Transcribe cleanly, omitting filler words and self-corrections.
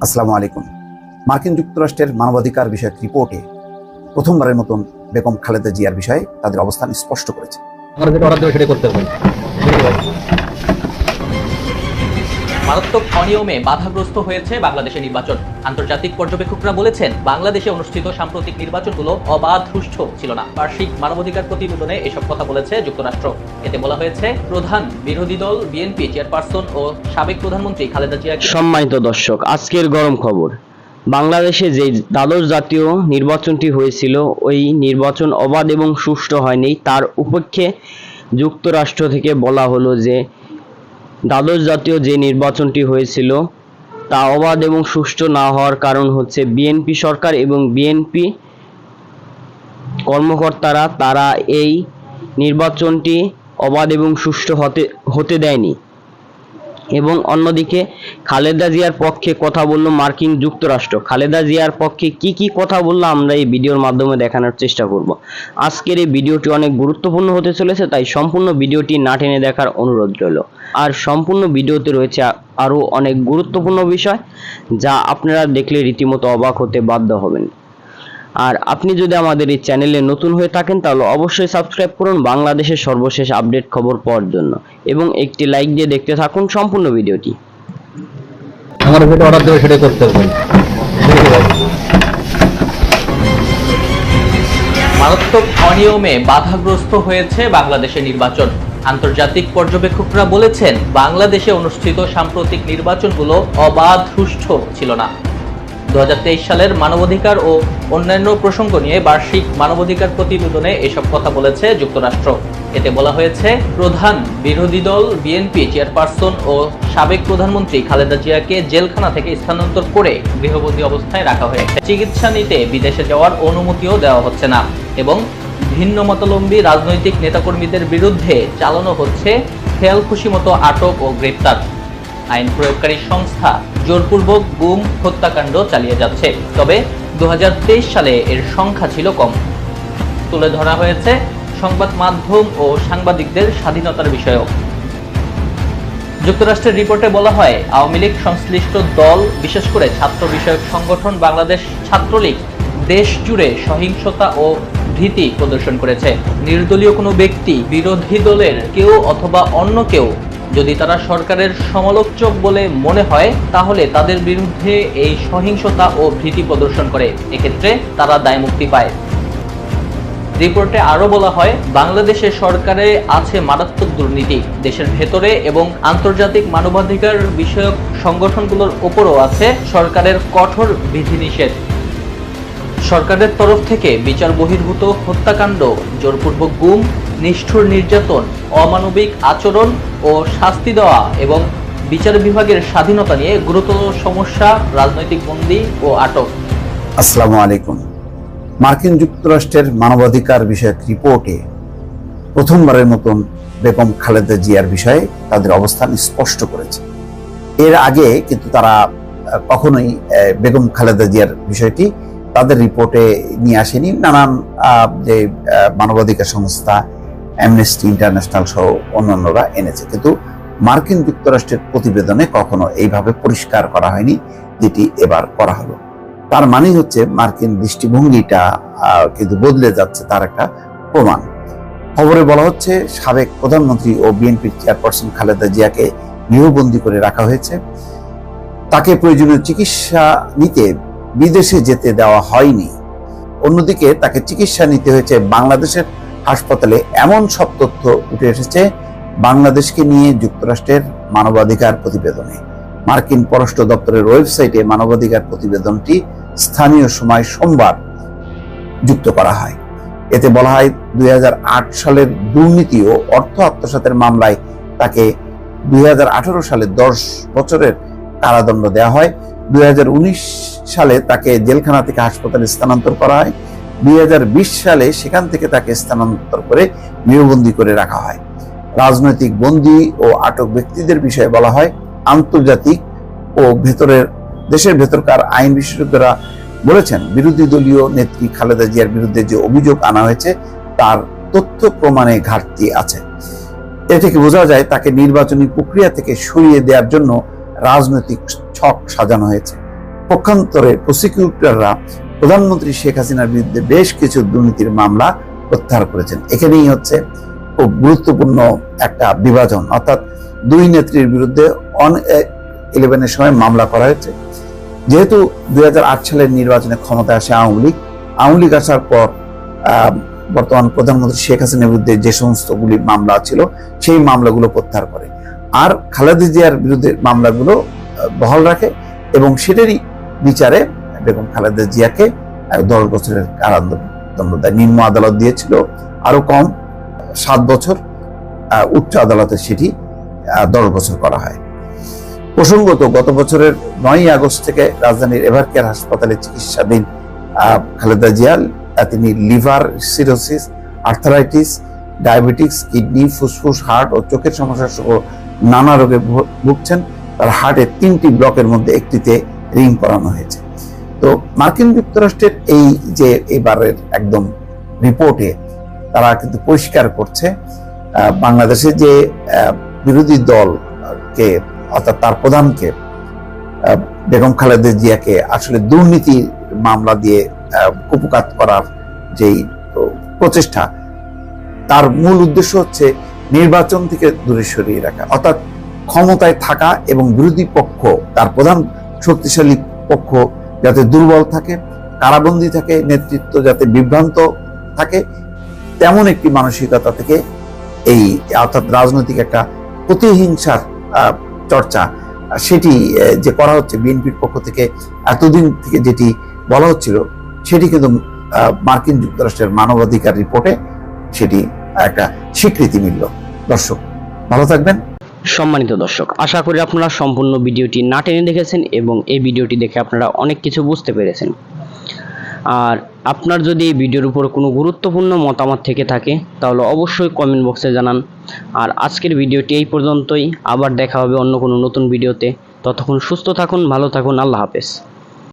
আসসালামু আলাইকুম। মার্কিন যুক্তরাষ্ট্রের মানবাধিকার বিষয়ক রিপোর্টে প্রথমবারের মতন বেগম খালেদা জিয়ার বিষয়ে তাদের অবস্থান স্পষ্ট করেছে। মারাত্মক অনিয়মে বাধাগ্রস্ত হয়েছে বাংলাদেশের নির্বাচন। আন্তর্জাতিক পর্যবেক্ষকরা বলেছেন, বাংলাদেশে অনুষ্ঠিত সাম্প্রতিক নির্বাচনগুলো অবাধ, সুষ্ঠু ছিল না। বার্ষিক মানবাধিকার প্রতিবেদনে এসব কথা বলেছে যুক্তরাষ্ট্র। এতে বলা হয়েছে, প্রধান বিরোধী দল বিএনপি চেয়ারপারসন ও সাবেক প্রধানমন্ত্রী খালেদা জিয়াকে। সম্মানিত দর্শক, আজকের গরম খবর। বাংলাদেশে যে দ্বাদশ জাতীয় নির্বাচনটি হয়েছিল, ওই নির্বাচন অবাধ এবং সুষ্ঠু হয়নি। তার উপেক্ষে যুক্তরাষ্ট্র থেকে বলা হলো যে দ্বাদশ জাতীয় যে নির্বাচনটি হয়েছিল তা অবাধ এবং সুষ্ঠু না হওয়ার কারণ হচ্ছে বিএনপি সরকার এবং বিএনপি কর্মকর্তারা তারা এই নির্বাচনটি অবাধ এবং সুষ্ঠু হতে দেয়নি। এবং অন্যদিকে খালেদা জিয়ার পক্ষে কথা বলল মার্কিন যুক্তরাষ্ট্র। খালেদা জিয়ার পক্ষে কি কথা বললো আমরা এই ভিডিওর মাধ্যমে দেখানোর চেষ্টা করব। আজকের এই ভিডিওটি অনেক গুরুত্বপূর্ণ হতে চলেছে, তাই সম্পূর্ণ ভিডিওটি না টেনে দেখার অনুরোধ রইল। আর সম্পূর্ণ ভিডিওতে রয়েছে আরও অনেক গুরুত্বপূর্ণ বিষয়, যা আপনারা দেখলে রীতিমতো অবাক হতে বাধ্য হবেন। আর আপনি যদি আমাদের এই চ্যানেলে নতুন হয়ে থাকেন তাহলে অবশ্যই সাবস্ক্রাইব করুন বাংলাদেশের সর্বশেষ আপডেট খবর পাওয়ার জন্য, এবং একটি লাইক দিয়ে দেখতে থাকুন সম্পূর্ণ ভিডিওটি। আমার ভিডিও অর্ডার দেবে সেটা করতে হবে। মারাত্মক অনিয়মে বাধাগ্রস্ত হয়েছে বাংলাদেশের নির্বাচন। আন্তর্জাতিক পর্যবেক্ষকরা বলেছেন, বাংলাদেশে অনুষ্ঠিত সাম্প্রতিক নির্বাচনগুলো অবাধ, সুষ্ঠু ছিল না। 2023 সালের মানবাধিকার ও অন্যান্য প্রসঙ্গ নিয়ে বার্ষিক মানবাধিকার প্রতিবেদনে এসব কথা বলেছে যুক্তরাষ্ট্র। এতে বলা হয়েছে, প্রধান বিরোধী দল বিএনপি চেয়ারপারসন ও সাবেক প্রধানমন্ত্রী খালেদা জিয়াকে জেলখানা থেকে স্থানান্তর করে গৃহবন্দী অবস্থায় রাখা হয়েছে। চিকিৎসা নিতে বিদেশে যাওয়ার অনুমতিও দেওয়া হচ্ছে না এবং ভিন্ন মতাবলম্বী রাজনৈতিক নেতাকর্মীদের বিরুদ্ধে চালানো হচ্ছে খেয়াল খুশি মতো আটক ও গ্রেপ্তার। আইন প্রয়োগকারী সংস্থা জোরপূর্বক গুম হত্যাকাণ্ড চালিয়ে যাচ্ছে। তবে 2023 সালে এর সংখ্যা ছিল কম। তুলে ধরা হয়েছে সংবাদ মাধ্যম ও সাংবাদিকদের স্বাধীনতার বিষয়ও। যুক্তরাষ্ট্রের রিপোর্টে বলা হয়, আওয়ামী লীগ সংশ্লিষ্ট দল, বিশেষ করে ছাত্র বিষয়ক সংগঠন বাংলাদেশ ছাত্রলীগ দেশ জুড়ে সহিংসতা ও ভীতি প্রদর্শন করেছে। নির্দলীয় কোনো ব্যক্তি, বিরোধী দলের কেউ অথবা অন্য কেউ যদি তারা সরকারের সমালোচক বলে মনে হয়, তাহলে তাদের বিরুদ্ধে এই সহিংসতা ও ভীতি প্রদর্শন করে। এক্ষেত্রে তারা দায়মুক্তি পায়। রিপোর্টে আরো বলা হয়, বাংলাদেশের সরকারে আছে মারাত্মক দুর্নীতি। দেশের ভেতরে এবং আন্তর্জাতিক মানবাধিকার বিষয়ক সংগঠনগুলোর উপরও আছে সরকারের কঠোর বিধিনিষেধ। সরকারের তরফ থেকে বিচার বহির্ভূত হত্যাকাণ্ড, জোরপূর্বক গুম, নিষ্ঠুর নির্যাতন, অমানবিক আচরণ ও শাস্তি দেওয়া এবং বিচার বিভাগের স্বাধীনতা নিয়ে গুরুতর সমস্যা, রাজনৈতিক বন্দী ও আটক। আসসালামু আলাইকুম। মার্কিন যুক্তরাষ্ট্রের মানবাধিকার বিষয়ক রিপোর্টে প্রথমবারের মতন বেগম খালেদা জিয়ার বিষয়ে তাদের অবস্থান স্পষ্ট করেছে। এর আগে কিন্তু তারা কখনোই বেগম খালেদা জিয়ার বিষয়টি তাদের রিপোর্টে নিয়ে আসেনি। নানান যে মানবাধিকার সংস্থা, অ্যামনেস্টি ইন্টারন্যাশনাল সহ অন্যান্যরা এনেছে, কিন্তু মার্কিন যুক্তরাষ্ট্রের প্রতিবেদনে কখনো এইভাবে পরিষ্কার করা হয়নি, যেটি এবার করা হলো। তার মানে হচ্ছে মার্কিন দৃষ্টিভঙ্গিটা কিন্তু বদলে যাচ্ছে, তার একটা প্রমাণ। খবরে বলা হচ্ছে, সাবেক প্রধানমন্ত্রী ও বিএনপির চেয়ারপারসন খালেদা জিয়াকে গৃহবন্দী করে রাখা হয়েছে। তাকে প্রয়োজনীয় চিকিৎসা নিতে বিদেশে যেতে দেওয়া হয়নি। অন্যদিকে তাকে চিকিৎসা নিতে হয়েছে বাংলাদেশের হাসপাতালে। এমন সব তথ্য উঠে এসেছে বাংলাদেশকে নিয়ে যুক্তরাষ্ট্রের মানবাধিকার প্রতিবেদনে। মার্কিন পররাষ্ট্র দপ্তরের ওয়েবসাইটে মানবাধিকার প্রতিবেদনটি স্থানীয় সময় সোমবার যুক্ত করা হয়। এতে বলা হয়, 2008 সালের দুর্নীতি ও অর্থ আত্মসাতের মামলায় তাকে 2018 সালে 10 বছরের কারাদণ্ড দেওয়া হয়। 2019 সালে তাকে জেলখানা থেকে হাসপাতালে স্থানান্তর করা হয়। 2020 সালে সেখান থেকে তাকে স্থানান্তর করে গৃহবন্দী করে রাখা হয়। রাজনৈতিক বন্দী ও আটক ব্যক্তিদের বিষয়ে বলা হয়, আন্তর্জাতিক ও দেশের ভেতরকার আইন বিশেষজ্ঞরা বলেছেন, বিরোধী দলীয় নেত্রী খালেদা জিয়ার বিরুদ্ধে যে অভিযোগ আনা হয়েছে তার তথ্য প্রমাণে ঘাটতি আছে। এ থেকে বোঝা যায় তাকে নির্বাচনী প্রক্রিয়া থেকে সরিয়ে দেওয়ার জন্য রাজনৈতিক ছক সাজানো হয়েছে। পক্ষান্তরে প্রসিকিউটররা প্রধানমন্ত্রী শেখ হাসিনার বিরুদ্ধে বেশ কিছু দুর্নীতির মামলা প্রত্যাহার করেছেন। এখানেই হচ্ছে খুব গুরুত্বপূর্ণ একটা বিভাজন, অর্থাৎ দুই নেত্রীর বিরুদ্ধে 11 সময় মামলা করা হয়েছে। যেহেতু 2008 সালের নির্বাচনে ক্ষমতায় আসে আওয়ামী লীগ আসার পর বর্তমান প্রধানমন্ত্রী শেখ হাসিনার বিরুদ্ধে যে সমস্তগুলি মামলা ছিল সেই মামলাগুলো প্রত্যাহার করে, আর খালেদা জিয়ার বিরুদ্ধে মামলাগুলো বহাল রাখে এবং সেটারই বিচারে বেগম খালেদা জিয়াকে 10 বছরের কারাদণ্ড দেয়। নিম্ন আদালত দিয়েছিল আরো কম 7 বছর, উচ্চ আদালতে সেটি 10 বছর করা হয়। প্রসঙ্গত, গত বছরের 9ই আগস্ট থেকে রাজধানীর এভারকেয়ার হাসপাতালে চিকিৎসাধীন খালেদা জিয়া তিনি liver cirrhosis, arthritis, diabetes, kidney, ফুসফুস, হার্ট ও চোখের সমস্যা সহ নানা রোগে ভুগছেন। তার হার্টের 3টি ব্লকের মধ্যে একটিতে রিং করানো হয়েছে। তো মার্কিন যুক্তরাষ্ট্রের এই যে এবারের একদম রিপোর্টে তারা কিন্তু পরিষ্কার করছে বাংলাদেশে যে বিরোধী দলকে অর্থাৎ তার প্রধানকে বেগম খালেদা জিয়াকে আসলে দুর্নীতি মামলা দিয়ে কুপকাত করার যেই প্রচেষ্টা, তার মূল উদ্দেশ্য হচ্ছে নির্বাচন থেকে দূরে সরিয়ে রাখা, অর্থাৎ ক্ষমতায় থাকা এবং বিরোধী পক্ষ তার প্রধান শক্তিশালী পক্ষ যাতে দুর্বল থাকে, কারাবন্দী থাকে, নেতৃত্ব যাতে বিভ্রান্ত থাকে, তেমন একটি মানসিকতা থেকে এই অর্থাৎ রাজনৈতিক একটা প্রতিহিংসার চর্চা সেটি যে করা হচ্ছে বিএনপির পক্ষ থেকে এতদিন থেকে যেটি বলা হচ্ছিল সেটি কিন্তু মার্কিন যুক্তরাষ্ট্রের মানবাধিকার রিপোর্টে সেটি একটা স্বীকৃতি মিলল। দর্শক ভালো থাকবেন। সম্মানিত দর্শক, আশা করি আপনারা সম্পূর্ণ ভিডিওটি না টেনে দেখেছেন এবং এই ভিডিওটি দেখে আপনারা অনেক কিছু বুঝতে পেরেছেন। আর আপনার যদি এই ভিডিওর উপর কোনো গুরুত্বপূর্ণ মতামত থেকে থাকে তাহলে অবশ্যই কমেন্ট বক্সে জানান। আর আজকের ভিডিওটি এই পর্যন্তই, আবার দেখা হবে অন্য কোনো নতুন ভিডিওতে। ততক্ষণ সুস্থ থাকুন, ভালো থাকুন, আল্লাহ হাফেজ।